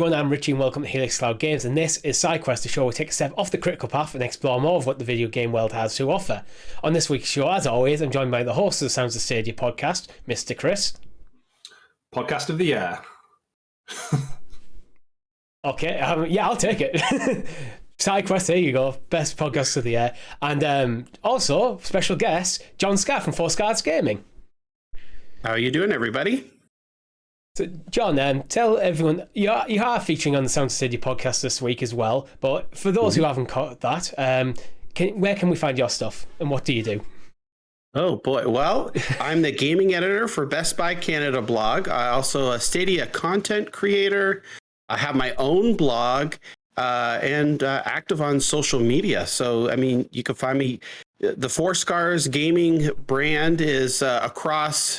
everyone, I'm Richie and welcome to Helix Cloud Games, and this is SideQuest, a show where we take a step off the critical path and explore more of what the video game world has to offer. On this week's show, as always, I'm joined by the host of the Sounds of Stadia podcast, Mr. Chris. Podcast of the year. Okay, yeah, I'll take it. SideQuest, there you go, best podcast of the year. And also, special guest, John Scarr from Scarr Gaming. How are you doing, everybody? So, John, tell everyone, you are featuring on the Sound Stadia podcast this week as well, but for those who haven't caught that, where can we find your stuff and what do you do? Oh, boy. Well, I'm the gaming editor for Best Buy Canada blog. I'm also a Stadia content creator. I have my own blog and active on social media. So, I mean, you can find me. The Scarr gaming brand is across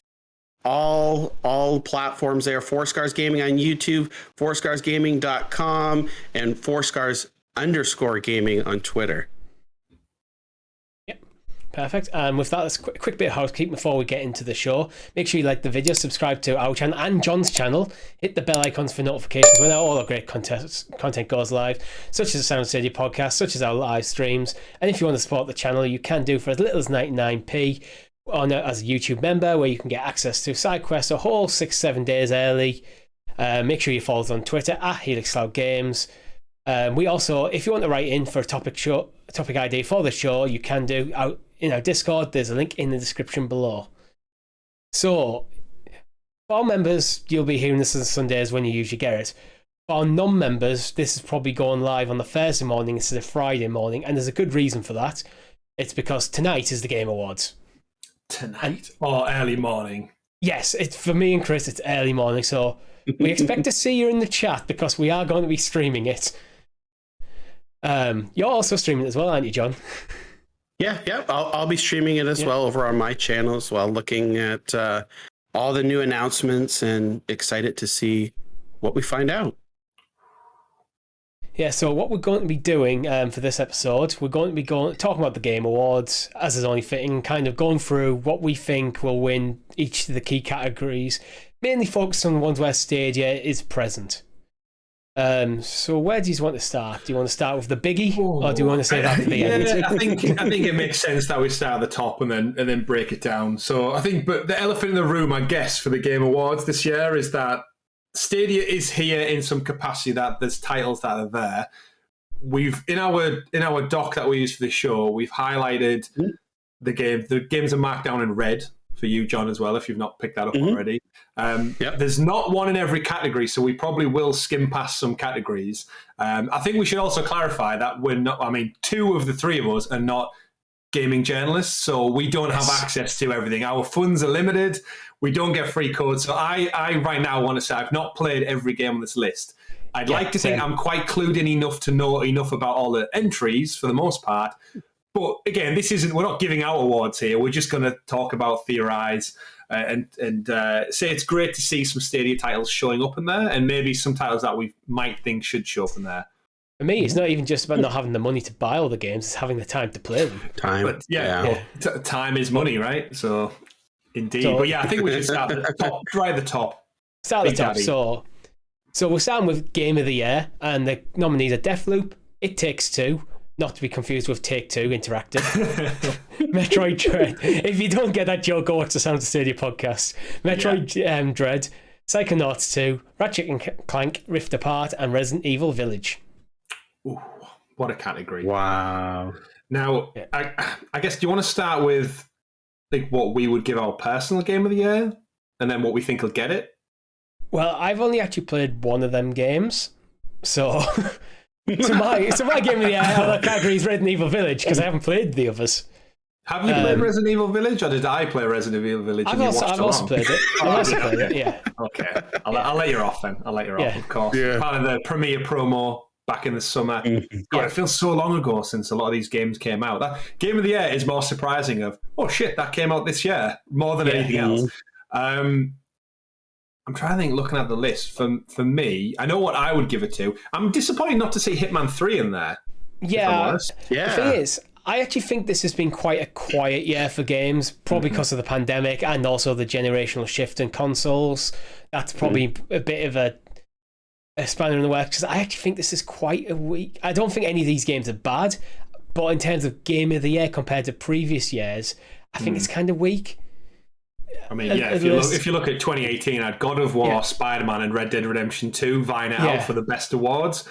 all platforms there. Scarr Gaming on YouTube, scarsgaming.com, and _gaming on Twitter. Yep, perfect. And with that, let's quick bit of housekeeping before we get into the show. Make sure you like the video, subscribe to our channel and John's channel, hit the bell icons for notifications when all our great content goes live, such as the Sound Stadia podcast, such as our live streams. And if you want to support the channel, you can do for as little as 99p as a YouTube member, where you can get access to SideQuest a whole 6-7 days early. Make sure you follow us on Twitter at Helix Cloud Games. We also, if you want to write in for a topic ID for the show, you can do out in our Discord. There's a link in the description below. So, for our members, you'll be hearing this on Sundays when you usually get it. For our non-members, this is probably going live on the Thursday morning instead of Friday morning, and there's a good reason for that. It's because tonight is the Game Awards. Tonight or early morning? Yes, it's for me and Chris, it's early morning, so we expect to see you in the chat because we are going to be streaming it. You're also streaming it as well, aren't you, John? Yeah, I'll be streaming it as well over on my channel as well, looking at all the new announcements and excited to see what we find out. Yeah, so what we're going to be doing for this episode, we're going to be talking about the Game Awards, as is only fitting, kind of going through what we think will win each of the key categories, mainly focused on the ones where Stadia is present. So where do you want to start? Do you want to start with the biggie, or do you want to say that at the end? I think it makes sense that we start at the top and then break it down. So I think, but the elephant in the room, I guess, for the Game Awards this year is that Stadia is here in some capacity, that there's titles that are there. We've in our doc that we use for this show, we've highlighted the game. The games are marked down in red for you, John, as well, if you've not picked that up already. There's not one in every category, so we probably will skim past some categories. I think we should also clarify that we're not, I mean, 2 of the 3 of us are not gaming journalists, so we don't have access to everything. Our funds are limited. We don't get free codes. So I right now want to say I've not played every game on this list. I'd like to think I'm quite clued in enough to know enough about all the entries for the most part. But again, we're not giving out awards here. We're just going to talk about, theorize, and say it's great to see some Stadia titles showing up in there, and maybe some titles that we might think should show up in there. For me, it's not even just about not having the money to buy all the games, it's having the time to play them. Time is money, right? So, indeed. But yeah, I think we should start at the top, right at the top. Start at the top. So we're starting with Game of the Year, and the nominees are Deathloop, It Takes Two, not to be confused with Take-Two Interactive, Metroid Dread. If you don't get that joke, go watch the Sound of Stadia podcast. Metroid Dread, Psychonauts 2, Ratchet and Clank Rift Apart, and Resident Evil Village. Ooh, what a category. Wow. Now, I guess, do you want to start with like what we would give our personal Game of the Year, and then what we think will get it? Well, I've only actually played one of them games, so my Game of the Year category is Resident Evil Village, because I haven't played the others. Have you played Resident Evil Village, or did I play Resident Evil Village? I've also played it. Yeah. Okay, I'll let you off then. I'll let you off, of course. Yeah. Part of the premiere promo back in the summer. God, it feels so long ago since a lot of these games came out. That Game of the Year is more surprising of, oh shit, that came out this year, more than anything else. I'm trying to think, looking at the list, for me, I know what I would give it to. I'm disappointed not to see Hitman 3 in there. Yeah. The thing is, I actually think this has been quite a quiet year for games, probably because of the pandemic and also the generational shift in consoles. That's probably a bit of a a spanner in the works, because I actually think this is quite a weak. I don't think any of these games are bad, but in terms of Game of the Year compared to previous years, I think it's kind of weak. I mean, yeah, if you look at 2018, I had God of War, Spider-Man, and Red Dead Redemption 2 vying it out for the best awards.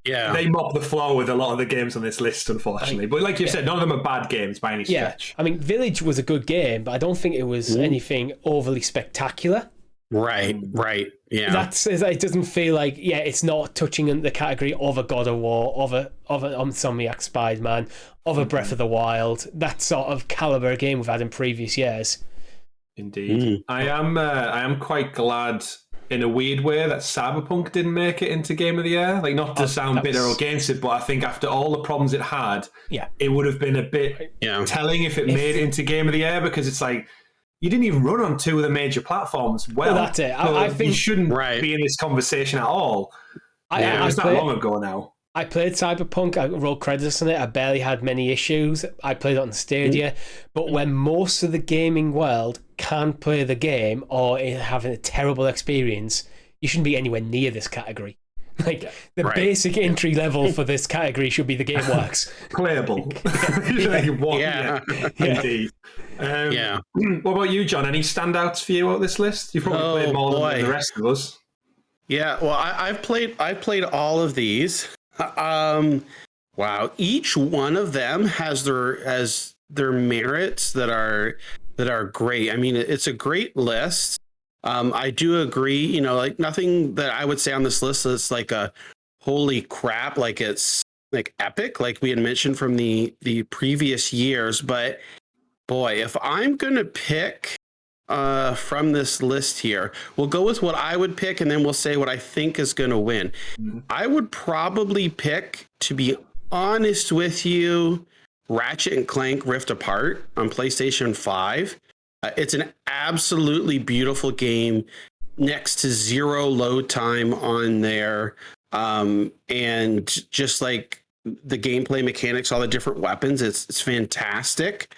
They mop the floor with a lot of the games on this list, unfortunately. But like you said, none of them are bad games by any stretch. I mean, Village was a good game, but I don't think it was anything overly spectacular. Right. Yeah. It doesn't feel like, it's not touching in the category of a God of War, of an Insomniac Spider-Man, of a Breath of the Wild, that sort of caliber of game we've had in previous years. Indeed. I am quite glad in a weird way that Cyberpunk didn't make it into Game of the Year. Like, not to sound bitter against it, but I think after all the problems it had, it would have been a bit telling if it made it into Game of the Year, because it's like, you didn't even run on 2 of the major platforms. Well, that's it. I think you shouldn't be in this conversation at all. It was that long ago now. I played Cyberpunk. I wrote credits on it. I barely had many issues. I played it on Stadia. But when most of the gaming world can't play the game or is having a terrible experience, you shouldn't be anywhere near this category. Like, the basic entry level for this category should be the game works. Playable. Indeed. What about you, John? Any standouts for you on this list? You've probably played more than the rest of us. Yeah, well, I've played all of these. Wow, each one of them has their merits that are great. I mean, it's a great list. I do agree, like nothing that I would say on this list is like a holy crap, like it's like epic, like we had mentioned from the previous years. But boy, if I'm gonna pick from this list here, we'll go with what I would pick, and then we'll say what I think is going to win. I would probably pick, to be honest with you, Ratchet and Clank Rift Apart on PlayStation 5. It's an absolutely beautiful game, next to zero load time on there, and just like the gameplay mechanics, all the different weapons, it's fantastic.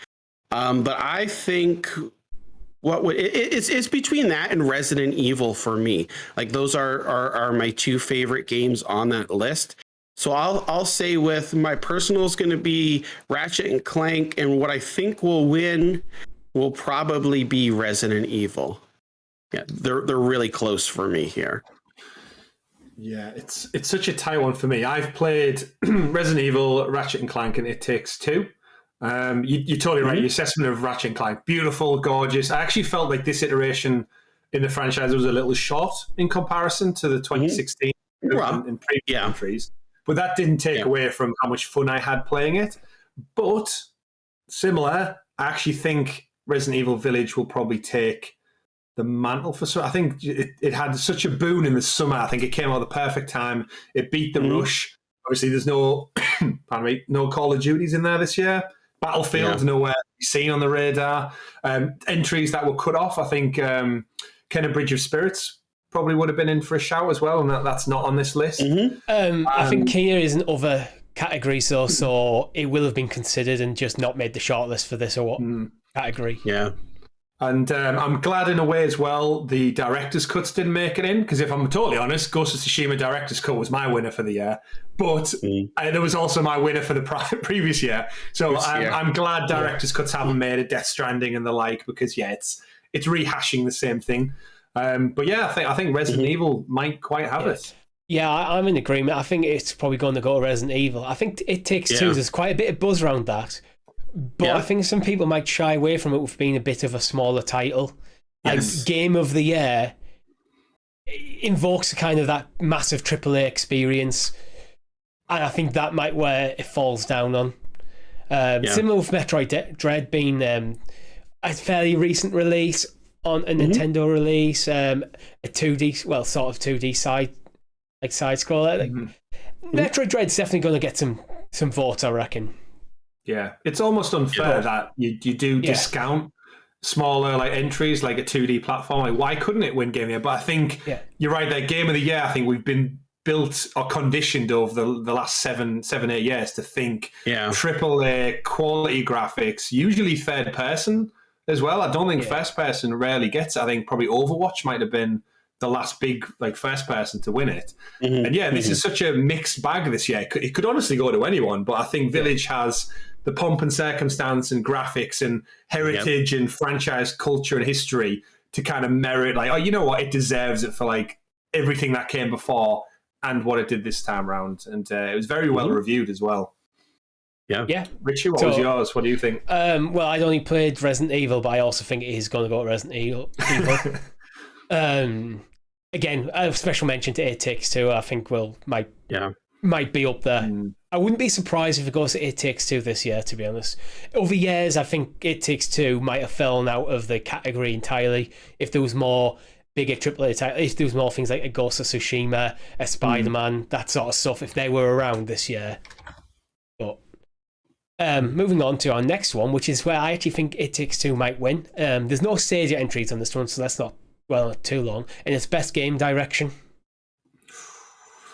But I think it's between that and Resident Evil for me. Like, those are my 2 favorite games on that list. So I'll say with my personal is going to be Ratchet and Clank, and what I think will win will probably be Resident Evil. Yeah, they're really close for me here. Yeah, it's such a tight one for me. I've played Resident Evil, Ratchet and Clank, and It Takes Two. You're totally right. Your assessment of Ratchet and Clank, beautiful, gorgeous. I actually felt like this iteration in the franchise was a little short in comparison to the 2016 and previous entries. But that didn't take away from how much fun I had playing it. But similar, I actually think Resident Evil Village will probably take the mantle for some. I think it had such a boon in the summer. I think it came out at the perfect time. It beat the rush. Obviously, there's no Call of Duties in there this year. Battlefield, nowhere to be seen on the radar. Entries that were cut off, I think Kenna Bridge of Spirits probably would have been in for a shout as well, and that's not on this list. I think Kia is in other categories, though, so it will have been considered and just not made the shortlist for this category. Yeah. And I'm glad in a way as well the director's cuts didn't make it in, because if I'm totally honest, Ghost of Tsushima director's cut was my winner for the year, but there was also my winner for the previous year. So I'm glad director's cuts haven't made it, Death Stranding and the like, because it's rehashing the same thing. But yeah, I think Resident Evil might quite have it. Yeah, I'm in agreement. I think it's probably going to go to Resident Evil. I think It Takes Two, there's quite a bit of buzz around that. But I think some people might shy away from it with being a bit of a smaller title. Yes. Like, Game of the Year invokes kind of that massive AAA experience. And I think that might where it falls down on. Similar with Metroid Dread being a fairly recent release on a Nintendo release, a 2D, well, sort of 2D side scroller. Metroid Dread's definitely going to get some votes, I reckon. Yeah, it's almost unfair that you do discount smaller like entries like a 2D platform. Like, why couldn't it win Game of the Year? But I think you're right. That Game of the Year, I think we've been built or conditioned over the last 7-8 years to think AAA quality graphics, usually third person as well. I don't think first person rarely gets it. I think probably Overwatch might have been the last big like first person to win it. Mhm. And yeah, this is such a mixed bag this year. It could honestly go to anyone, but I think Village has the pomp and circumstance and graphics and heritage and franchise culture and history to kind of merit, like, oh, you know what, it deserves it for like everything that came before and what it did this time around. And it was very well reviewed as well. Yeah. Richie, what was yours? What do you think? Well, I'd only played Resident Evil, but I also think it is going to go to Resident Evil. Again, a special mention to It Takes Two. I think might be up there. I wouldn't be surprised if it goes to It Takes Two this year, to be honest. Over years, I think It Takes Two might have fallen out of the category entirely. If there was more bigger AAA titles, if there was more things like a Ghost of Tsushima, a Spider-Man, that sort of stuff, if they were around this year. But moving on to our next one, which is where I actually think It Takes Two might win. There's no Stadia entries on this one, so let's not dwell on it too long. And it's best game direction.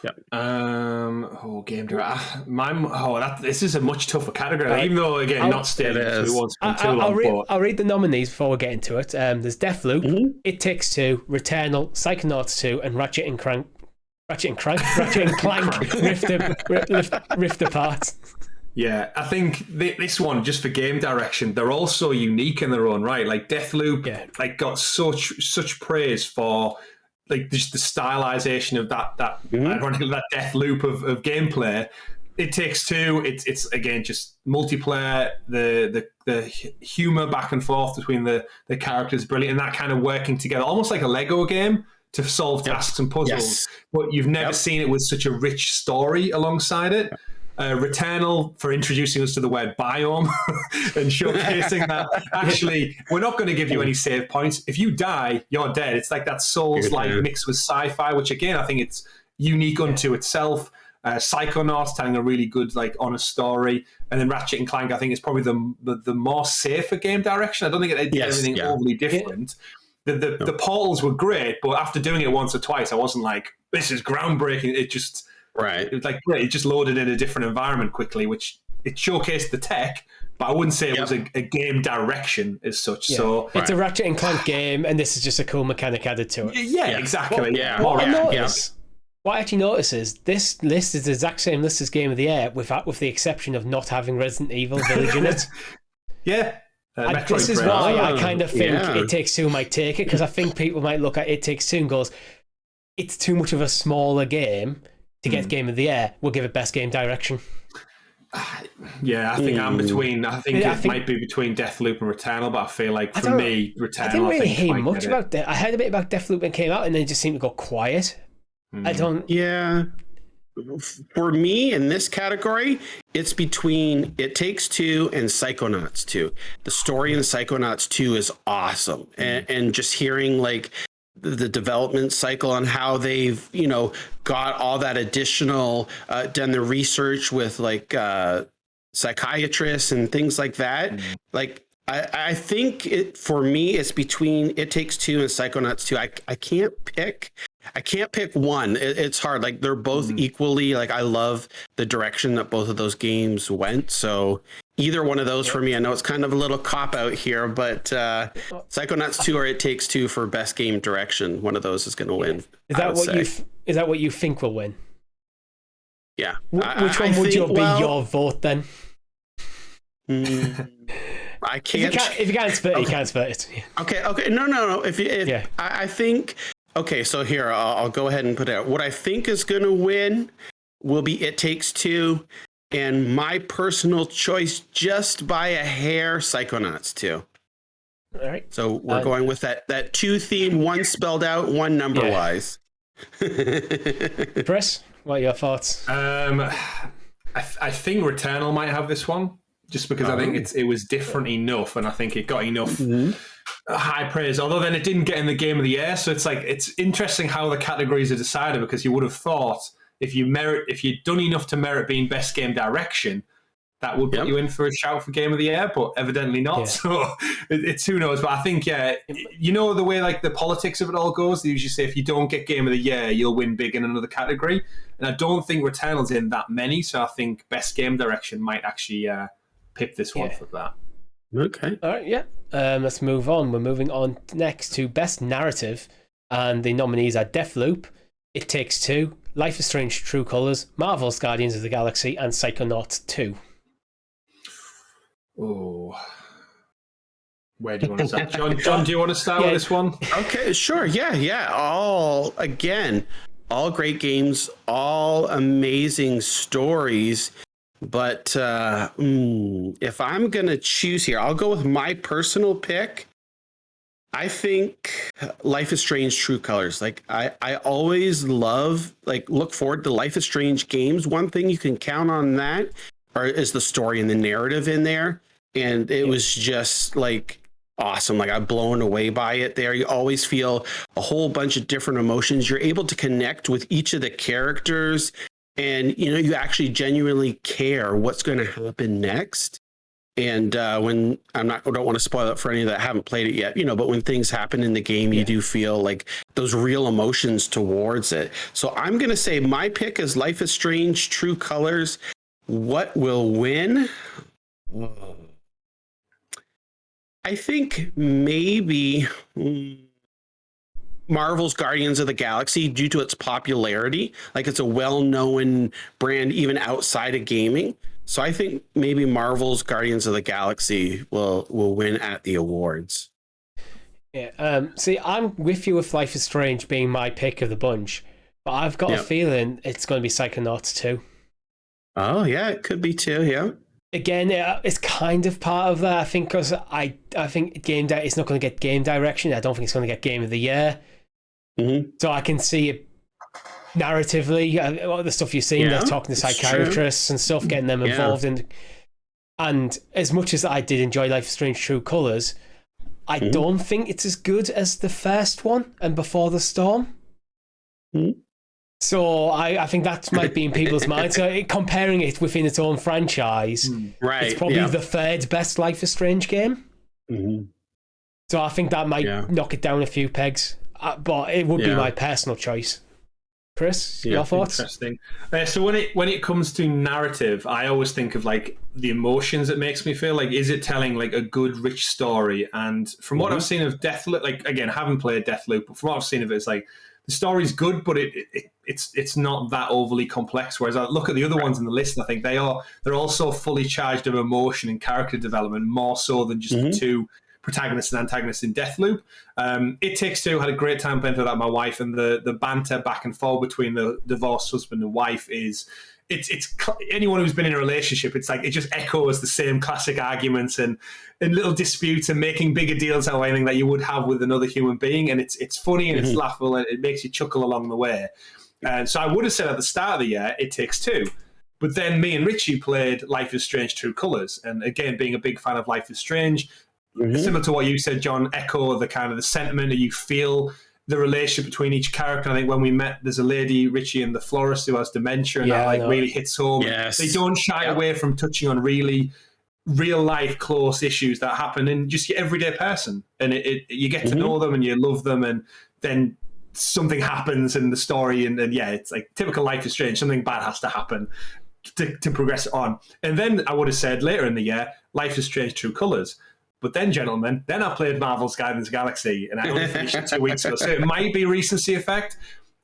Game direction. This is a much tougher category. Even though again, not Stadia, so it won't spend too long. I'll read the nominees before we get into it. There's Deathloop, It Takes Two, Returnal, Psychonauts 2, and Ratchet and Clank Rift Apart. Yeah, I think this one, just for game direction, they're all so unique in their own right. Like Deathloop, like got such praise for like just the stylization of that ironically that Deathloop of gameplay. It Takes Two. It's again just multiplayer. The humor back and forth between the characters, brilliant, and that kind of working together, almost like a Lego game to solve tasks and puzzles. Yes. But you've never seen it with such a rich story alongside it. Returnal for introducing us to the word biome and showcasing that actually we're not going to give you any save points. If you die, you're dead. It's like that Souls-like mixed with sci-fi, which again I think it's unique unto itself. Psychonauts telling a really good, like, honest story, and then Ratchet and Clank I think is probably the more safer game direction. I don't think it did anything overly different. The portals were great, but after doing it once or twice, I wasn't like, this is groundbreaking. It just it was like great. It just loaded in a different environment quickly, which it showcased the tech, but I wouldn't say it was a game direction as such. So it's a Ratchet and Clank game, and this is just a cool mechanic added to it. Exactly. What I actually notice is this list is the exact same list as Game of the Year, with the exception of not having Resident Evil Village in it. This is why I kind of think It Takes Two might take it, because I think people might look at It Takes Two and goes, it's too much of a smaller game to get Game of the Year. We'll give it best game direction. I think I'm between. I think it might be between Deathloop and Returnal, but I feel like for me, Returnal. I didn't really hear much about that. I heard a bit about Deathloop when it came out, and then it just seemed to go quiet. I don't. Yeah. For me, in this category, it's between It Takes Two and Psychonauts 2. The story in Psychonauts 2 is awesome, and just hearing like the development cycle on how they've got all that additional done the research with like psychiatrists and things like that. Like I think for me it's between It Takes Two and Psychonauts 2. I can't pick one. It's hard. Like they're both equally, like I love the direction that both of those games went. So either one of those for me. I know it's kind of a little cop out here, but Psychonauts 2 or It Takes Two for best game direction. One of those is going to win. Is that what you think will win? Yeah. Which one would be your vote then? I can't. If you can't split it, you can't split it. Okay. No. I think. Okay, so here I'll go ahead and put it out. What I think is going to win will be It Takes Two, and my personal choice, just by a hair, Psychonauts 2. All right. So we're going with that two theme, one spelled out, one number wise. Chris, what are your thoughts? I think Returnal might have this one, just because I think it was different enough, and I think it got enough high praise. Although then it didn't get in the Game of the Year, so it's interesting how the categories are decided, because you would have thought if you'd done enough to merit being best game direction, that would put you in for a shout for Game of the Year, but evidently not. So it's who knows. But I think the way like the politics of it all goes, they usually say if you don't get Game of the Year, you'll win big in another category, and I don't think Returnal's in that many, so I think best game direction might actually pip this one for that. Okay. All right, let's move on. We're moving on next to best narrative. And the nominees are Deathloop, It Takes Two, Life is Strange True Colors, Marvel's Guardians of the Galaxy, and Psychonauts 2. Oh. Where do you want to start? John, do you want to start with this one? Okay, sure. Yeah. All great games, all amazing stories. But if I'm going to choose here, I'll go with my personal pick. I think Life is Strange True Colors. Like I always look forward to Life is Strange games. One thing you can count on that is the story and the narrative in there. And it was just like awesome. Like I'm blown away by it there. You always feel a whole bunch of different emotions. You're able to connect with each of the characters, and you actually genuinely care what's going to happen next. And when I don't want to spoil it for any that haven't played it yet, but when things happen in the game, you do feel like those real emotions towards it. So I'm going to say my pick is Life is Strange True Colors. What will win? I think maybe Marvel's Guardians of the Galaxy, due to its popularity. Like it's a well-known brand even outside of gaming. So I think maybe Marvel's Guardians of the Galaxy will win at the awards. Yeah. See, I'm with you with Life is Strange being my pick of the bunch, but I've got a feeling it's going to be Psychonauts 2. Oh yeah, it could be too. Yeah. Again, it's kind of part of that, I think, because I think it's not going to get game direction. I don't think it's going to get Game of the Year. Mm-hmm. So I can see it narratively, all the stuff you're seeing, they're talking to psychiatrists and stuff, getting them involved in. And as much as I did enjoy Life is Strange True Colors, I don't think it's as good as the first one and Before the Storm. Mm-hmm. So I think that might be in people's minds. So comparing it within its own franchise, it's probably the third best Life is Strange game. Mm-hmm. So I think that might knock it down a few pegs. But it would be my personal choice. Chris, your thoughts? Interesting. So when it comes to narrative, I always think of like the emotions it makes me feel. Like, is it telling like a good, rich story? And from what I've seen of Deathloop, like again, I haven't played Deathloop, but from what I've seen of it, it's like the story's good, but it's not that overly complex. Whereas I look at the other ones in the list, and I think they're also fully charged of emotion and character development, more so than just the two protagonists and antagonists in Deathloop. It Takes Two, had a great time playing through that with my wife, and the banter back and forth between the divorced husband and wife is it's anyone who's been in a relationship, it's like it just echoes the same classic arguments and little disputes and making bigger deals out of anything that you would have with another human being, and it's funny and it's laughable and it makes you chuckle along the way. So I would have said at the start of the year, It Takes Two. But then me and Richie played Life is Strange True Colors, and again, being a big fan of Life is Strange, similar to what you said, John, echo the kind of the sentiment that you feel, the relationship between each character. I think when we met, there's a lady, Richie, and the florist who has dementia, and that really hits home. Yes. They don't shy away from touching on really real life close issues that happen in just your everyday person, and you get to know them and you love them, and then something happens in the story, and it's like typical Life is Strange. Something bad has to happen to progress it on. And then I would have said later in the year, Life is Strange True Colors. But then, gentlemen, I played Marvel's Guardians of the Galaxy, and I only finished it 2 weeks ago. So it might be recency effect.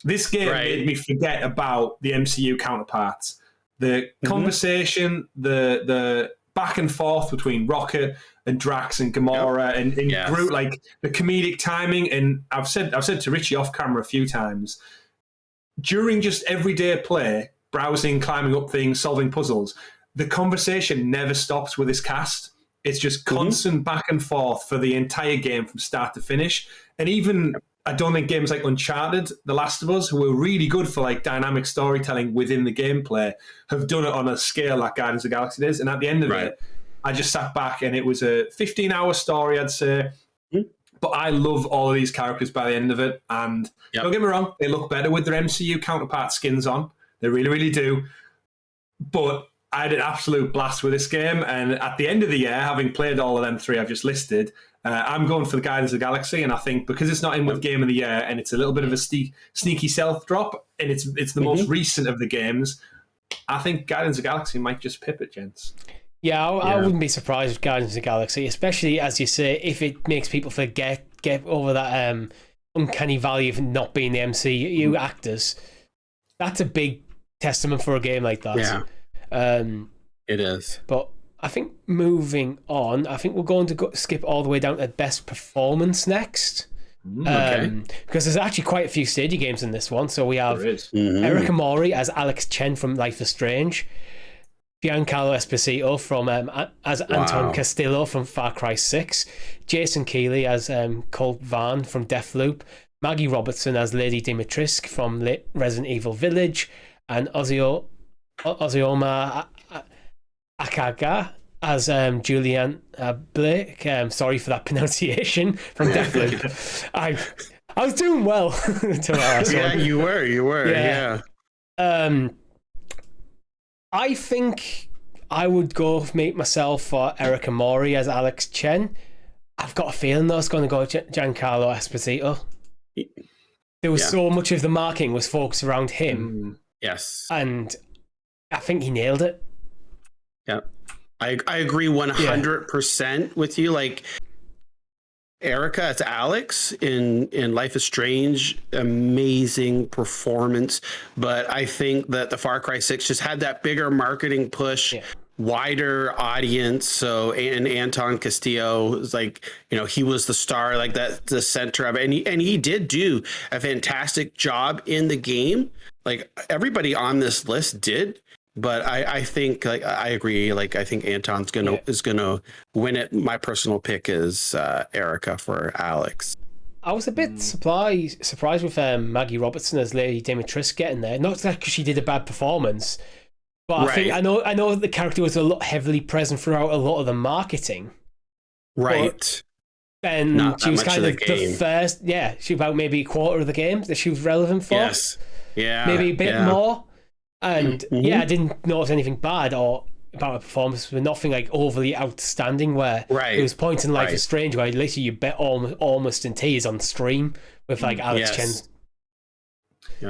This game made me forget about the MCU counterparts. The conversation, the back and forth between Rocket and Drax and Gamora and Groot, like the comedic timing. And I've said to Richie off camera a few times, during just everyday play, browsing, climbing up things, solving puzzles, the conversation never stops with this cast. It's just constant back and forth for the entire game from start to finish. And even, I don't think games like Uncharted, The Last of Us, who were really good for like dynamic storytelling within the gameplay, have done it on a scale like Guardians of the Galaxy is. And at the end of it, I just sat back, and it was a 15-hour story, I'd say. But I love all of these characters by the end of it. And don't get me wrong, they look better with their MCU counterpart skins on. They really, really do. But I had an absolute blast with this game, and at the end of the year, having played all of them three I've just listed, I'm going for the Guardians of the Galaxy, and I think because it's not in with Game of the Year, and it's a little bit of a sneaky stealth drop, and it's the most recent of the games, I think Guardians of the Galaxy might just pip it, gents. Yeah, I wouldn't be surprised with Guardians of the Galaxy, especially, as you say, if it makes people forget, get over that uncanny valley of not being the MCU actors. That's a big testament for a game like that. Yeah, it is. But I think moving on, I think we're going to skip all the way down to best performance next. Okay. Because there's actually quite a few Stadia games in this one. So we have Eric Amori as Alex Chen from Life is Strange, Giancarlo Esposito from as Anton Castillo from Far Cry 6, Jason Keeley as Colt Van from Deathloop, Maggie Robertson as Lady Dimitrescu from Resident Evil Village, and Ozioma Akaga as Julian Blake. Sorry for that pronunciation, from Deathloop. I was doing well until last one. Yeah, you were. Yeah. I think I would go make myself for Eric Amori as Alex Chen. I've got a feeling though it's going to go Giancarlo Esposito. There was so much of the marketing was focused around him. Yes. And I think he nailed it. Yeah. I agree 100% with you. Like, Erica as Alex in Life is Strange, amazing performance. But I think that the Far Cry 6 just had that bigger marketing push, wider audience. So, and Anton Castillo was like, he was the star, like that, the center of it. And he did do a fantastic job in the game. Like, everybody on this list did. But I think, like, I agree. Like, I think Anton's is gonna win it. My personal pick is Erica for Alex. I was a bit surprised with Maggie Robertson as Lady Dimitrescu getting there. Not because she did a bad performance, but I know the character was a lot heavily present throughout a lot of the marketing. Right. And she was kind of the first. Yeah, she was about maybe a quarter of the game that she was relevant for. Yes. Yeah. Maybe a bit more. And I didn't notice anything bad or about her performance, but nothing like overly outstanding. Where it was points in Life is Strange where literally you bet almost in tears on stream with like Alex Chen.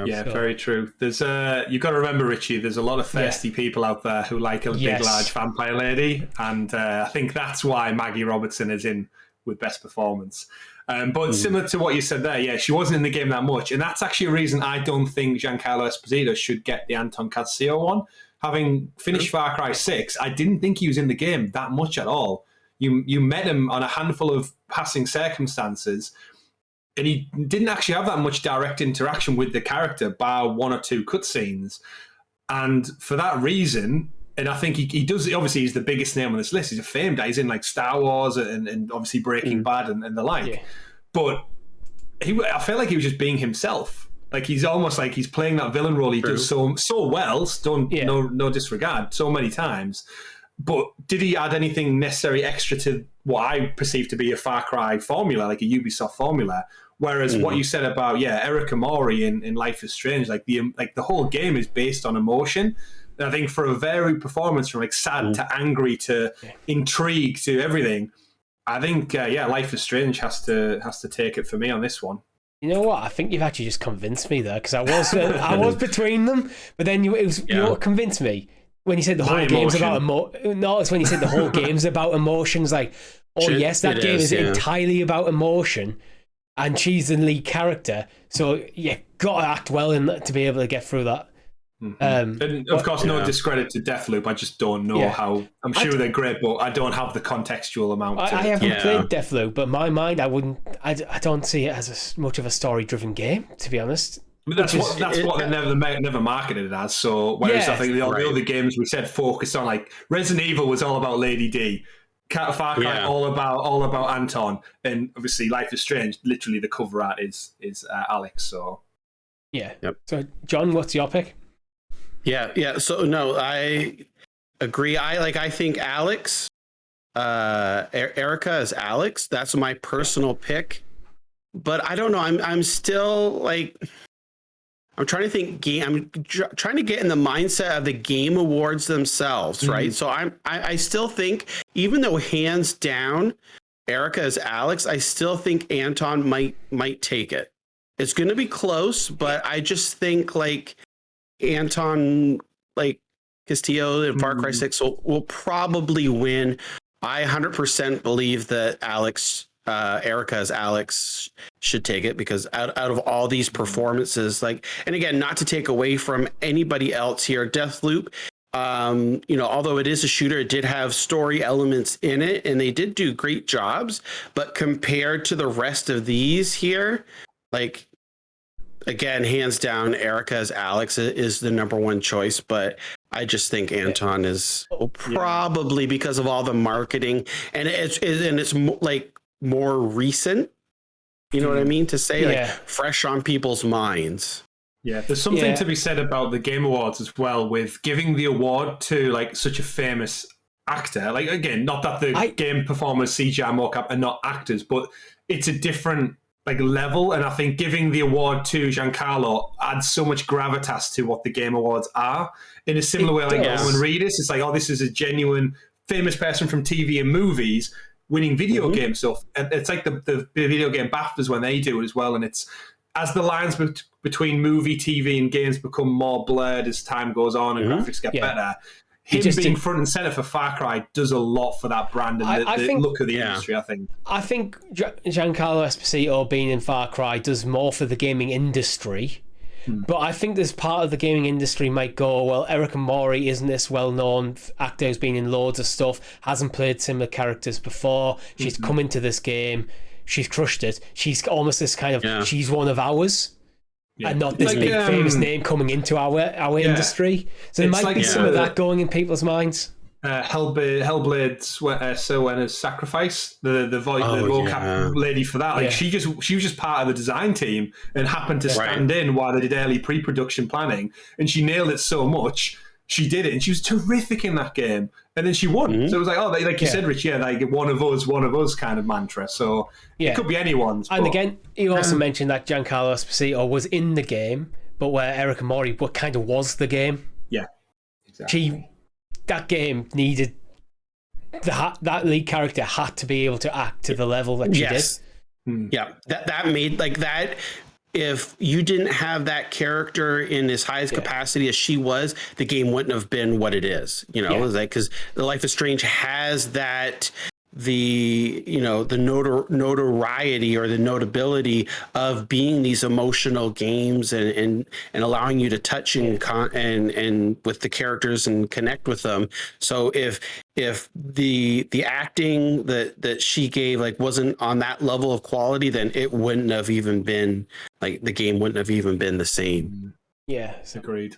Yeah, very true. There's you've got to remember, Richie, there's a lot of thirsty people out there who like a big, large vampire lady, and I think that's why Maggie Robertson is in with best performance. But similar to what you said there, she wasn't in the game that much. And that's actually a reason I don't think Giancarlo Esposito should get the Anton Castillo one. Having finished Far Cry 6, I didn't think he was in the game that much at all. You met him on a handful of passing circumstances, and he didn't actually have that much direct interaction with the character, bar one or two cutscenes. And for that reason... And I think he does. Obviously, he's the biggest name on this list. He's a famed guy. He's in like Star Wars and obviously Breaking Bad and the like. Yeah. But I felt like he was just being himself. Like he's almost like he's playing that villain role he does so well. No disregard, so many times. But did he add anything necessary extra to what I perceive to be a Far Cry formula, like a Ubisoft formula? Whereas what you said about Eric Amori in Life is Strange, like the whole game is based on emotion. And I think for a varied performance from like sad to angry to intrigue to everything, I think Life is Strange has to take it for me on this one. You know what? I think you've actually just convinced me there because I was between them, but then you know what convinced me when you said the whole game's about No, it's when you said the whole game's about emotions. Like, that game is entirely about emotion, and she's the lead character, so you got to act well in to be able to get through that. And of course, no discredit to Deathloop. I just don't know how. I'm sure they're great, but I don't have the contextual amount. I haven't played Deathloop, but in my mind, I don't see it as much of a story-driven game, to be honest. But that's what they never marketed it as. So whereas I think the other games we said focused on, like Resident Evil was all about Lady D, Far Cry all about Anton, and obviously Life is Strange. Literally, the cover art is Alex. So So John, what's your pick? Yeah. So no, I agree. I think Alex, Erica is Alex. That's my personal pick. But I don't know. I'm still like, I'm trying to think. I'm trying to get in the mindset of the Game Awards themselves, right? So I still think, even though hands down, Erica is Alex, I still think Anton might take it. It's going to be close, but I just think like Anton, like Castillo in Far Cry 6 will probably win. I 100% believe that Alex Erica as Alex should take it, because out of all these performances, like, and again, not to take away from anybody else here, Deathloop, although it is a shooter, it did have story elements in it, and they did do great jobs. But compared to the rest of these here, like, again, hands down, Erica as Alex is the number one choice. But I just think Anton is probably, because of all the marketing, and it's like more recent. You know what I mean to say, like, fresh on people's minds. Yeah, there's something to be said about the Game Awards as well, with giving the award to like such a famous actor. Like, again, not that the game performers, CGI mocap, are not actors, but it's a different like level. And I think giving the award to Giancarlo adds so much gravitas to what the Game Awards are. In a similar way, like Roman Reedus, it's like, oh, this is a genuine famous person from TV and movies winning video game stuff. And it's like the video game BAFTAs when they do it as well. And it's, as the lines between movie, TV, and games become more blurred as time goes on and graphics get better, him being front and center for Far Cry does a lot for that brand and the look of the industry, I think. I think Giancarlo Esposito being in Far Cry does more for the gaming industry. But I think there's part of the gaming industry might go, well, Erica Mori isn't this well-known actor who's been in loads of stuff, hasn't played similar characters before, she's come into this game, she's crushed it, she's almost this kind of, she's one of ours, and not this big famous name coming into our industry. So there might be some of that going in people's minds. Hellblade's Sowena's Sacrifice, the vocab lady for that. Like she was just part of the design team and happened to stand in while they did early pre-production planning, and she nailed it so much. She did it, and she was terrific in that game. And then she won. So it was like, like you said, Rich, like one of us kind of mantra. So it could be anyone's. And again, you also mentioned that Giancarlo Esposito was in the game, but where Erica Mori kind of was the game. Yeah, exactly. That game needed that lead character had to be able to act to the level that she did. Yeah, that made like that. If you didn't have that character in as high as capacity as she was, the game wouldn't have been what it is. You know, like, because the Life is Strange has that the notoriety or the notability of being these emotional games and allowing you to touch and with the characters and connect with them. So if the acting that she gave like wasn't on that level of quality, then it wouldn't have even been like the game wouldn't have even been the same. Yeah, agreed.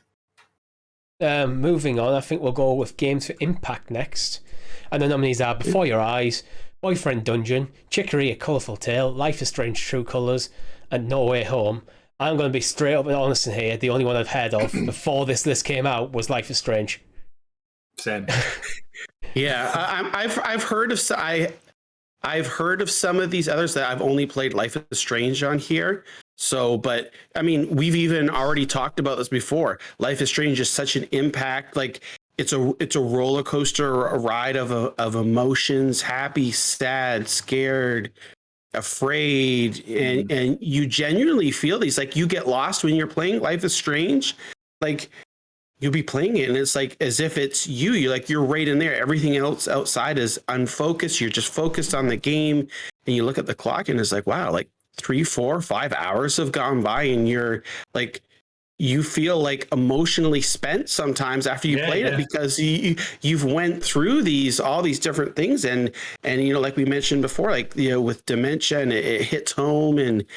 Moving on, I think we'll go with Games for Impact next. And the nominees are Before Your Eyes, Boyfriend Dungeon, Chicory, A Colourful Tale, Life is Strange True Colours, and No Way Home. I'm going to be straight up and honest in here. The only one I've heard of before this list came out was Life is Strange. Same. I've heard of some of these others that I've only played Life is Strange on here. So, but I mean, we've even already talked about this before. Life is Strange is such an impact, like. It's a roller coaster, a ride of emotions, happy, sad, scared, afraid, and you genuinely feel these. Like, you get lost when you're playing Life is Strange. Like, you'll be playing it and it's like as if it's you. You're right in there. Everything else outside is unfocused. You're just focused on the game, and you look at the clock and it's like, wow, like 3, 4, 5 hours have gone by, and you're like. You feel like emotionally spent sometimes after you played it because you've went through all these different things and like we mentioned before, like with dementia, and it hits home and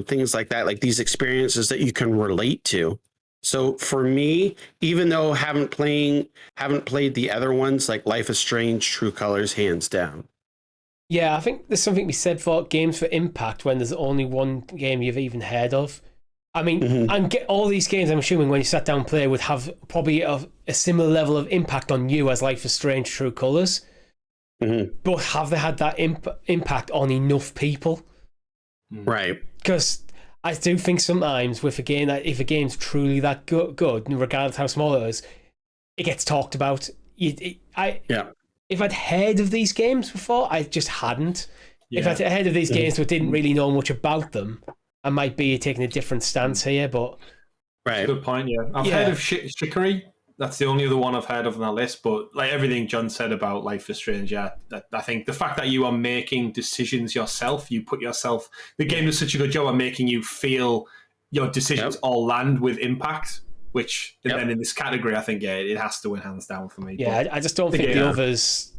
things like that, like these experiences that you can relate to. So for me, even though haven't played the other ones, like Life is Strange, True Colors, hands down. Yeah, I think there's something to be said for Games for Impact when there's only one game you've even heard of. I mean, and get all these games, I'm assuming, when you sat down and play, would have probably a similar level of impact on you as Life is Strange True Colours. But have they had that impact on enough people? Right. Because I do think sometimes with a game, that if a game's truly that good, regardless how small it is, it gets talked about. If I'd heard of these games before, I just hadn't. If I'd heard of these games but didn't really know much about them, I might be taking a different stance here, but... Right. Good point, yeah. I've heard of Chicory. That's the only other one I've heard of on that list. But like everything John said about Life is Strange, I think the fact that you are making decisions yourself, you put yourself. The game does such a good job at making you feel your decisions all land with impact. Which then in this category, I think it has to win hands down for me. Yeah, but, I just don't think the others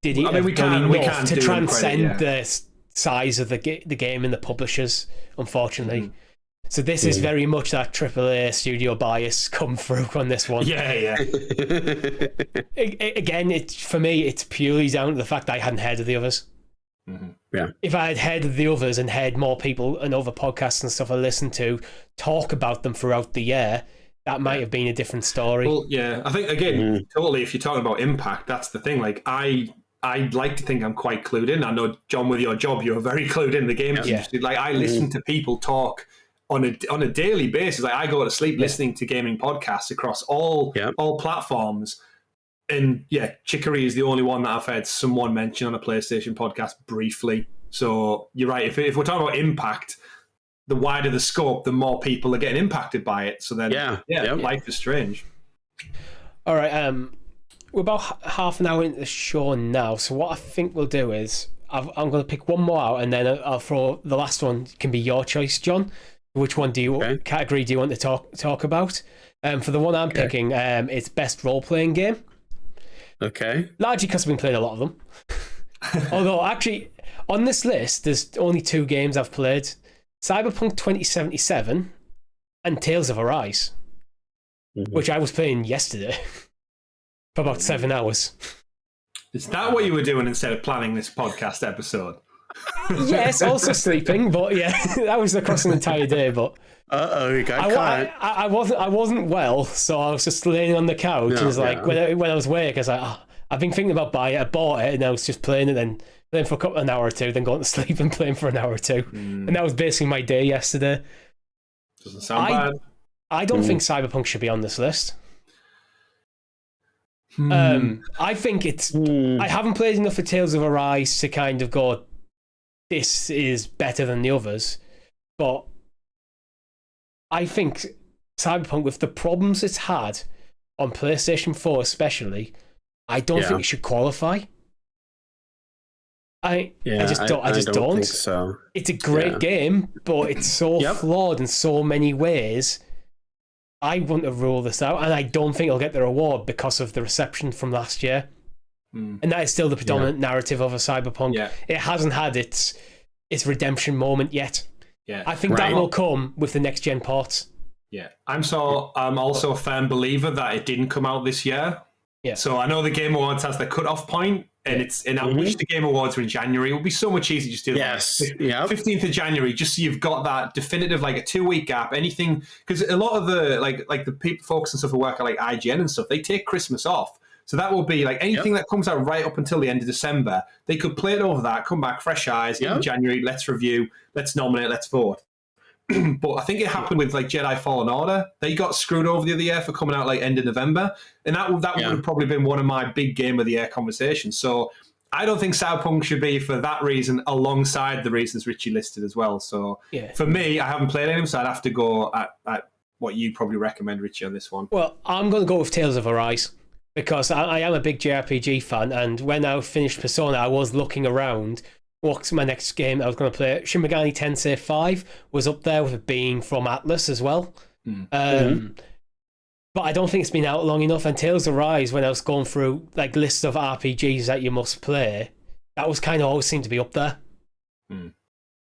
did it. I mean, we can to transcend the size of the game and the publishers, unfortunately. Mm-hmm. So this is very much that AAA studio bias come through on this one. Yeah. Again, for me, it's purely down to the fact that I hadn't heard of the others. Mm-hmm. Yeah. If I had heard of the others and heard more people and other podcasts and stuff I listened to talk about them throughout the year, that might have been a different story. Well, yeah, I think again, totally. If you're talking about impact, that's the thing. Like I like to think I'm quite clued in. I know, John, with your job, you're very clued in the games industry. Like I listen to people talk on a daily basis. Like I go to sleep listening to gaming podcasts across all platforms. And yeah, Chicory is the only one that I've heard someone mention on a PlayStation podcast briefly. So you're right. If we're talking about impact, the wider the scope, the more people are getting impacted by it. So then, Life is Strange. All right. We're about half an hour into the show now. So what I think we'll do is I'm going to pick one more out, and then I'll throw the last one. Can be your choice, John. Which one category do you want to talk about? For the one I'm picking, it's best role playing game. Okay. Largely because I've been playing a lot of them. Although actually, on this list, there's only 2 games I've played: Cyberpunk 2077 and Tales of Arise, which I was playing yesterday for about 7 hours. Is that what you were doing instead of planning this podcast episode? Yes, also sleeping, but yeah, that was across an entire day. But you got caught. I wasn't well, so I was just laying on the couch. And it was like when I was awake, I was like, I've been thinking about buying it. I bought it, and I was just playing it, then playing for an hour or two, then going to sleep and playing for an hour or two, and that was basically my day yesterday. Doesn't sound bad. I don't think Cyberpunk should be on this list. I think it's. I haven't played enough of Tales of Arise to kind of go, this is better than the others, but I think Cyberpunk, with the problems it's had on PlayStation 4 especially, I don't think it should qualify. I just don't think so. It's a great game, but it's so flawed in so many ways. I wouldn't have ruled this out, and I don't think it'll get the reward because of the reception from last year. And that is still the predominant narrative of a Cyberpunk. It hasn't had its redemption moment yet. I think that will come with the next gen ports. I'm also a firm believer that it didn't come out this year. So I know the Game Awards has the cutoff point, and I wish the Game Awards were in January. It would be so much easier just to do 15th of January, just so you've got that definitive, like a 2-week gap. Anything, because a lot of the like the people folks and stuff who work at like IGN and stuff, they take Christmas off. So that will be like anything that comes out right up until the end of December. They could play it over that, come back fresh eyes in January. Let's review, let's nominate, let's vote. But I think it happened with like Jedi Fallen Order. They got screwed over the other year for coming out like end of November, and that would have probably been one of my big game of the year conversations. So I don't think Cyberpunk should be for that reason, alongside the reasons Richie listed as well. So for me, I haven't played any, so I'd have to go at what you probably recommend, Richie, on this one. Well, I'm going to go with Tales of Arise, because I am a big JRPG fan, and when I finished Persona, I was looking around. What's my next game I was going to play? Shin Megami Tensei 5 was up there with it being from Atlas as well. But I don't think it's been out long enough. And Tales of Arise, when I was going through like lists of RPGs that you must play, that was kind of always seemed to be up there.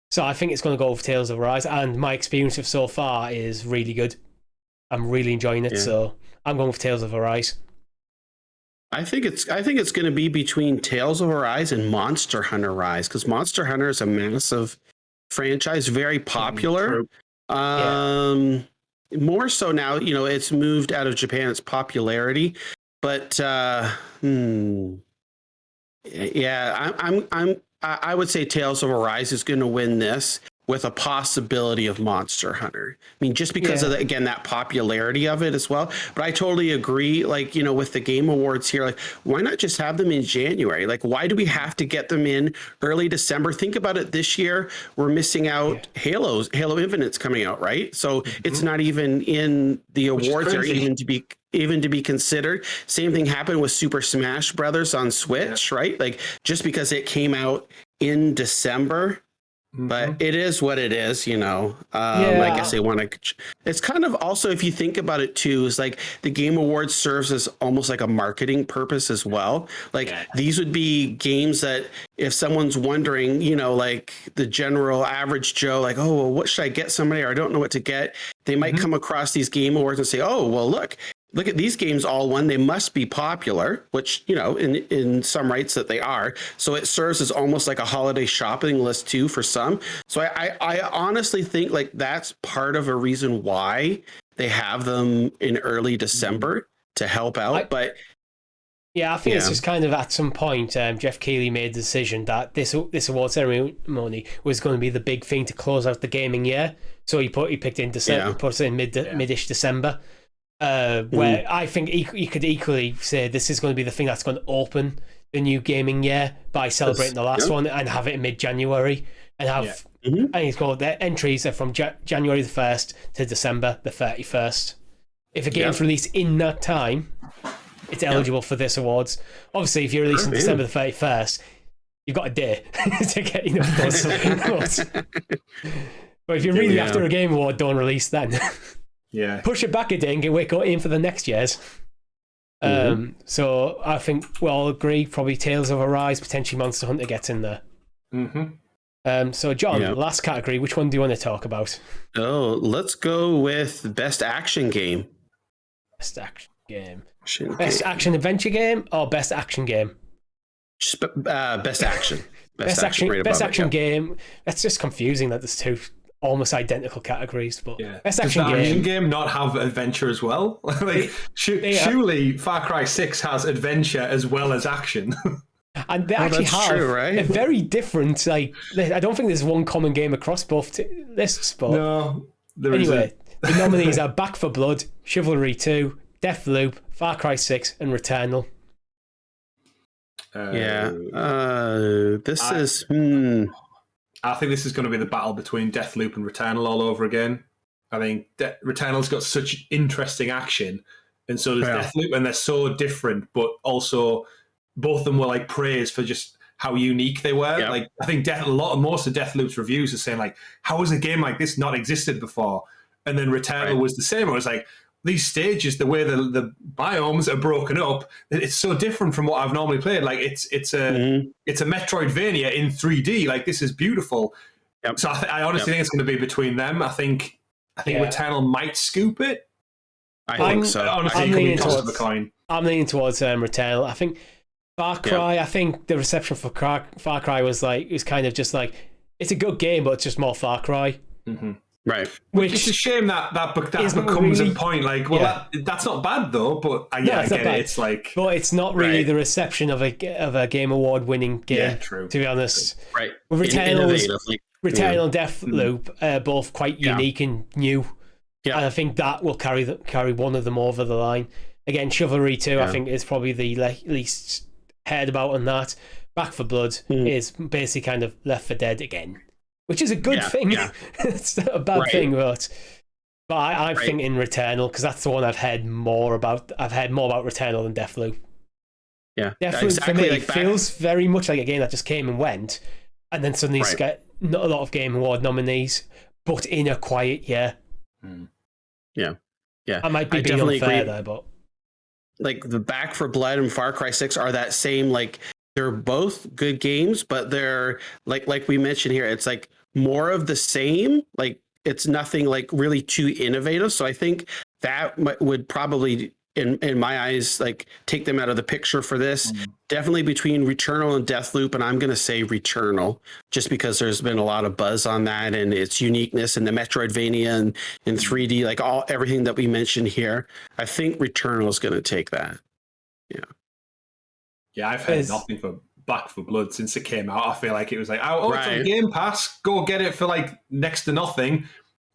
So I think it's going to go with Tales of Arise, and my experience of so far is really good. I'm really enjoying it, so I'm going with Tales of Arise. I think it's going to be between Tales of Arise and Monster Hunter Rise, because Monster Hunter is a massive franchise, very popular. More so now, it's moved out of Japan, its popularity. But I would say Tales of Arise is going to win this, with a possibility of Monster Hunter. I mean, just because of that popularity of it as well. But I totally agree, with the Game Awards here, why not just have them in January? Why do we have to get them in early December? Think about it, this year, we're missing out Halo Infinite's coming out, right? So it's not even in the awards, or even to be even to be considered. Same thing happened with Super Smash Brothers on Switch, right? Like just because it came out in December, but it is what it is, you know. I guess they want to. It's kind of also, if you think about it too, is like the Game Awards serves as almost like a marketing purpose as well. Like these would be games that if someone's wondering, you know, like the general average Joe, like, oh, well, what should I get somebody? Or I don't know what to get. They might come across these Game Awards and say, oh, well, look at these games all won. They must be popular, which, you know, in some rights that they are. So it serves as almost like a holiday shopping list too for some. So I honestly think like that's part of a reason why they have them in early December to help out. I think it's just kind of at some point, Jeff Keighley made the decision that this award ceremony was going to be the big thing to close out the gaming year. So he picked in December, put it in mid-ish December. Where I think you could equally say this is going to be the thing that's going to open the new gaming year by celebrating the last one and have it in mid-January and have and he's called their entries are from January the 1st to December the 31st. If a game's released in that time, it's eligible for this awards. Obviously, if you're releasing December the 31st, you've got a day to get those. But if you're really after a game award, don't release then. Push it back a day and go in for the next year's. So I think we all agree probably Tales of Arise, potentially Monster Hunter gets in there. So John, last category, which one do you want to talk about? Oh, let's go with Best Action Game. Best Action Game. Best Action Adventure Game or Best Action Game? Just, Best Action. Best Action Game. That's just confusing that there's two almost identical categories, but best action game not have adventure as well? Like surely Far Cry 6 has adventure as well as action. And they actually have a very different, like, I don't think there's one common game across both lists, but no, anyway, the nominees are Back 4 Blood, Chivalry 2, Deathloop, Far Cry 6 and Returnal. I think this is going to be the battle between Deathloop and Returnal all over again. I think Returnal's got such interesting action, and so does Deathloop, and they're so different, but also both of them were like praised for just how unique they were. Like I think most of Deathloop's reviews are saying like, how has a game like this not existed before? And then Returnal was the same. It was like, these stages, the way the biomes are broken up, it's so different from what I've normally played. Like it's a Metroidvania in 3D. Like this is beautiful. So I honestly think it's going to be between them. I think Returnal might scoop it. I think so. Honestly, I'm leaning towards Returnal. I think Far Cry. I think the reception for Far Cry was kind of just like, it's a good game, but it's just more Far Cry. Right. Which is a shame that becomes a point. Like, well, that's not bad though. But I get it. It's like, but it's not really the reception of a Game Award winning game. Yeah, true. To be honest, right. Returnal and Deathloop, both quite unique and new. Yeah, and I think that will carry one of them over the line. Again, Chivalry 2, I think is probably the least heard about on that. Back 4 Blood is basically kind of Left 4 Dead again. Which is a good thing. Yeah. It's not a bad thing, but I'm thinking Returnal because that's the one I've heard more about. I've heard more about Returnal than Deathloop. Yeah, Deathloop for me feels very much like a game that just came and went, and then suddenly get not a lot of Game Award nominees, but in a quiet year. Yeah. I might be being unfair there, but like the Back 4 Blood and Far Cry 6 are that same like. They're both good games, but they're like we mentioned here, it's like more of the same. Like it's nothing like really too innovative. So I think that would probably, in my eyes, like take them out of the picture for this. Definitely between Returnal and Deathloop, and I'm going to say Returnal, just because there's been a lot of buzz on that and its uniqueness and the Metroidvania and in 3D, like everything that we mentioned here. I think Returnal is going to take that. Yeah, I've heard nothing for Back 4 Blood since it came out. I feel like it was like, it's on Game Pass. Go get it for like next to nothing.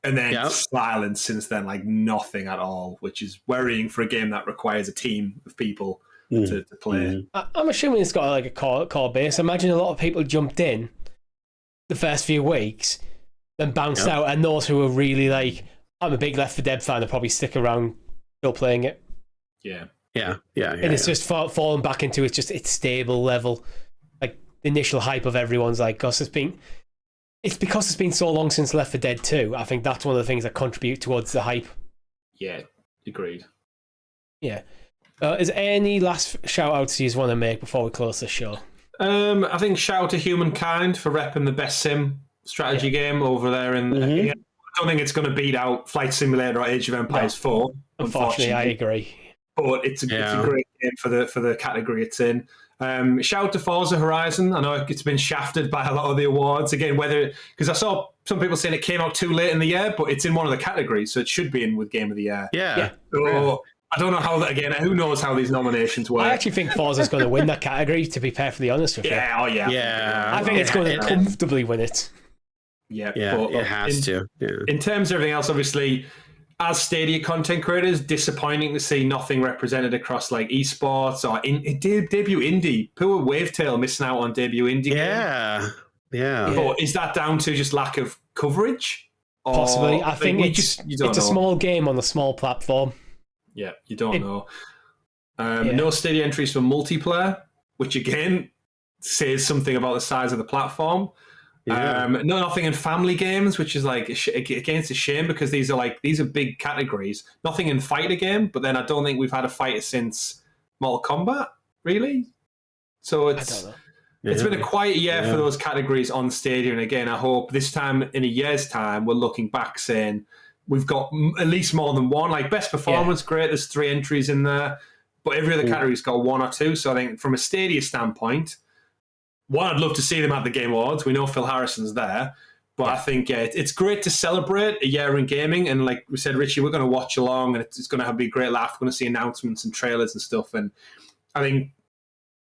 And then silence since then, like nothing at all, which is worrying for a game that requires a team of people to play. I'm assuming it's got like a core base. Imagine a lot of people jumped in the first few weeks, then bounced out. And those who are really like, I'm a big Left 4 Dead fan, will probably stick around still playing it. Yeah. And it's just fallen back into its stable level. Like the initial hype of everyone's like, because it's been so long since Left 4 Dead 2. I think that's one of the things that contribute towards the hype. Yeah, agreed. Yeah. Is there any last shout outs you want to make before we close the show? I think shout out to Humankind for repping the best sim strategy game over there. I don't think it's going to beat out Flight Simulator or Age of Empires 4. Unfortunately, I agree. But it's a great game for the category it's in. Shout out to Forza Horizon. I know it's been shafted by a lot of the awards. Again, because I saw some people saying it came out too late in the year, but it's in one of the categories, so it should be in with Game of the Year. Yeah. So I don't know how, again, who knows how these nominations work. I actually think Forza's going to win that category, to be perfectly honest with you. Yeah. I think it's going to comfortably win it. Yeah, but it has to. Yeah. In terms of everything else, obviously, as Stadia content creators, disappointing to see nothing represented across like esports or debut indie. Poor Wavetail missing out on debut indie. Yeah. But is that down to just lack of coverage? Possibly. I think it's a small game on a small platform. Yeah, you don't know. No Stadia entries for multiplayer, which again says something about the size of the platform. Yeah. Nothing in family games, which is like again, it's a shame because these are big categories. Nothing in fighter game, but then I don't think we've had a fighter since Mortal Kombat, really. So it's been a quiet year for those categories on Stadia. And again, I hope this time in a year's time we're looking back saying we've got at least more than one. Like best performance, great. There's 3 entries in there, but every other category's got 1 or 2. So I think from a Stadia standpoint, one, I'd love to see them at the Game Awards. We know Phil Harrison's there. But I think it's great to celebrate a year in gaming. And like we said, Richie, we're going to watch along and it's going to be a great laugh. We're going to see announcements and trailers and stuff. And I think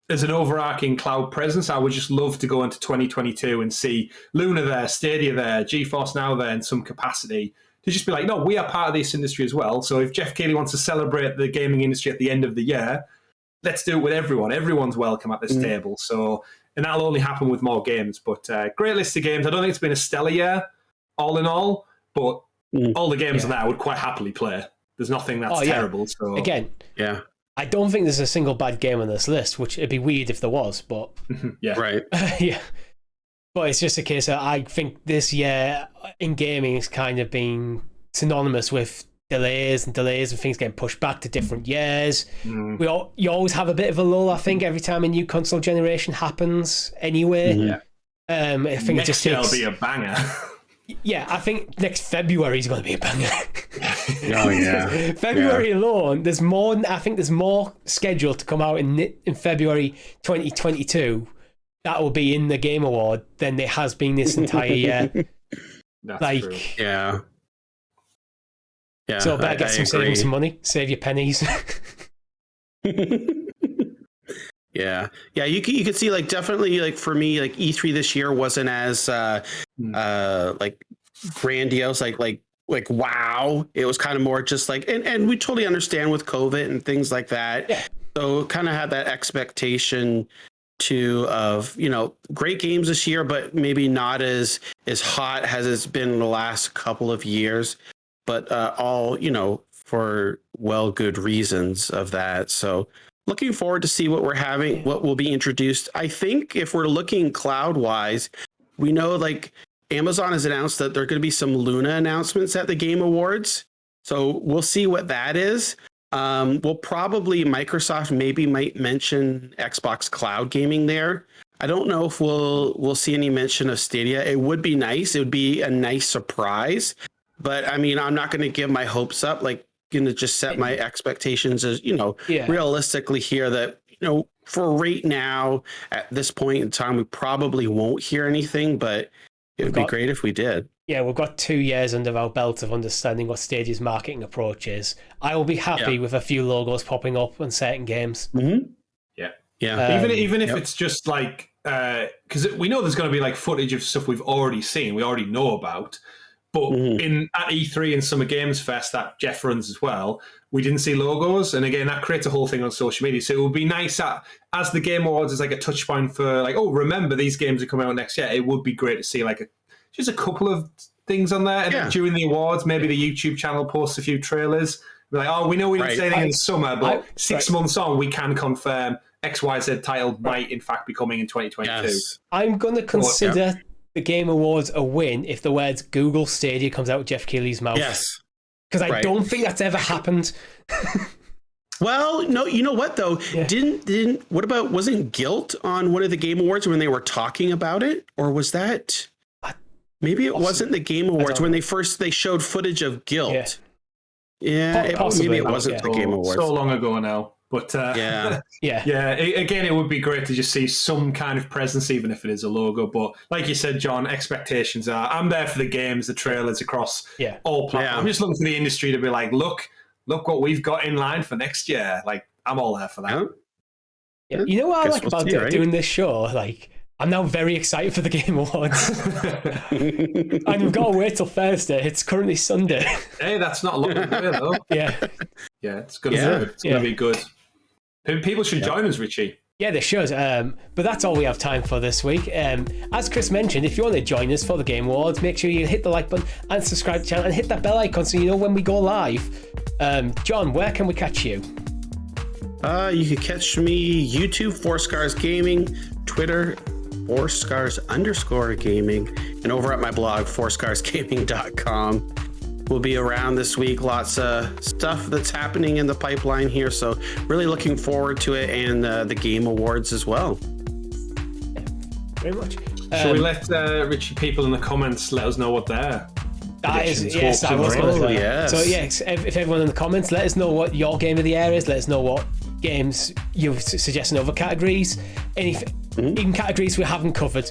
as an overarching cloud presence, I would just love to go into 2022 and see Luna there, Stadia there, GeForce Now there in some capacity. To just be like, no, we are part of this industry as well. So if Jeff Keighley wants to celebrate the gaming industry at the end of the year, let's do it with everyone. Everyone's welcome at this table. So... And that'll only happen with more games. But great list of games. I don't think it's been a stellar year, all in all. But all the games on there I would quite happily play. There's nothing that's terrible. So again, I don't think there's a single bad game on this list, which it'd be weird if there was. But right, But it's just a case of I think this year in gaming has kind of been synonymous with delays and things getting pushed back to different years. You always have a bit of a lull, I think, every time a new console generation happens anyway. I think next year will be a banger. I think next February is going to be a banger. February alone, there's more. I think there's more scheduled to come out in February 2022 that will be in the Game Award than there has been this entire year. That's true. Yeah. So better get saving some money. Save your pennies. Yeah. You could see like definitely like for me like E3 this year wasn't as like grandiose like wow. It was kind of more just like and we totally understand with COVID and things like that. Yeah. So kind of had that expectation of great games this year, but maybe not as hot as it's been in the last couple of years. But all, for good reasons of that. So looking forward to see what what will be introduced. I think if we're looking cloud wise, we know like Amazon has announced that there are going to be some Luna announcements at the Game Awards. So we'll see what that is. Microsoft might mention Xbox Cloud Gaming there. I don't know if we'll see any mention of Stadia. It would be nice. It would be a nice surprise. But I mean, I'm not going to give my hopes up. Like, going to just set my expectations as realistically here. That for right now, at this point in time, we probably won't hear anything. But it would be great if we did. Yeah, we've got 2 years under our belt of understanding what Stadia's marketing approach is. I will be happy with a few logos popping up on certain games. Mm-hmm. Yeah. Even if it's just like because we know there's going to be like footage of stuff we've already seen, we already know about. But at E3 and Summer Games Fest that Jeff runs as well, we didn't see logos. And again, that creates a whole thing on social media. So it would be nice as the Game Awards is like a touch point for like, oh, remember these games are coming out next year. It would be great to see like just a couple of things on there. And then during the awards, maybe the YouTube channel posts a few trailers. We're like, oh, we know we didn't Right. say anything in the summer, but 6 right. months on, we can confirm XYZ title might in fact be coming in 2022. Yes. I'm going to consider the Game Awards a win if the words Google Stadia comes out of Jeff Keighley's mouth. Yes. Because I Right. don't think that's ever happened. Well, no, you know what though? Yeah. Didn't what about wasn't Guilt on one of the Game Awards when they were talking about it? Or was that maybe it wasn't the Game Awards when they showed footage of Guilt. Yeah, Possibly. maybe it wasn't the Game Awards. So long ago now. But Yeah. Again, it would be great to just see some kind of presence, even if it is a logo. But like you said, John, expectations are I'm there for the games, the trailers across all platforms. Yeah. I'm just looking for the industry to be like, look what we've got in line for next year. Like, I'm all there for that. Yeah. You know what I Guess like we'll about see, right? doing this show? Like, I'm now very excited for the Game Awards. And we've got to wait till Thursday. It's currently Sunday. Hey, that's not a long way, though. Yeah. Yeah, it's going to be good. People should join us, Richie. Yeah, they should. But that's all we have time for this week. As Chris mentioned, if you want to join us for the Game Awards, make sure you hit the like button and subscribe to the channel and hit that bell icon so you know when we go live. John, where can we catch you? You can catch me YouTube, 4Scars Gaming, Twitter, 4Scars_gaming, and over at my blog, 4scarsgaming.com. We'll be around this week. Lots of stuff that's happening in the pipeline here. So really looking forward to it and the Game Awards as well. Very much. Shall we let Richie people in the comments let us know what they're That is, predictions yes, were I was for going the to yes. So, if everyone in the comments, let us know what your game of the year is. Let us know what games you're suggesting over categories. Even categories we haven't covered.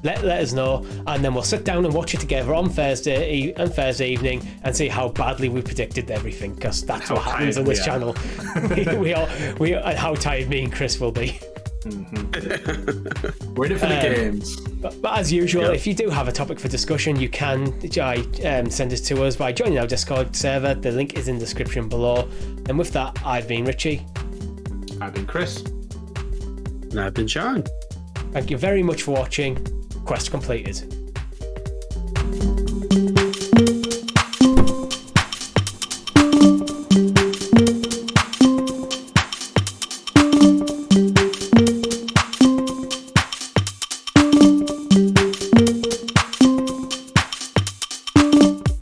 Let us know, and then we'll sit down and watch it together on Thursday evening and see how badly we predicted everything, because that's what happens on this channel. we and how tired me and Chris will be. We're in it for the games. But as usual, if you do have a topic for discussion, you can send it to us by joining our Discord server. The link is in the description below. And with that, I've been Richie. I've been Chris. And I've been John. Thank you very much for watching. Quest completed.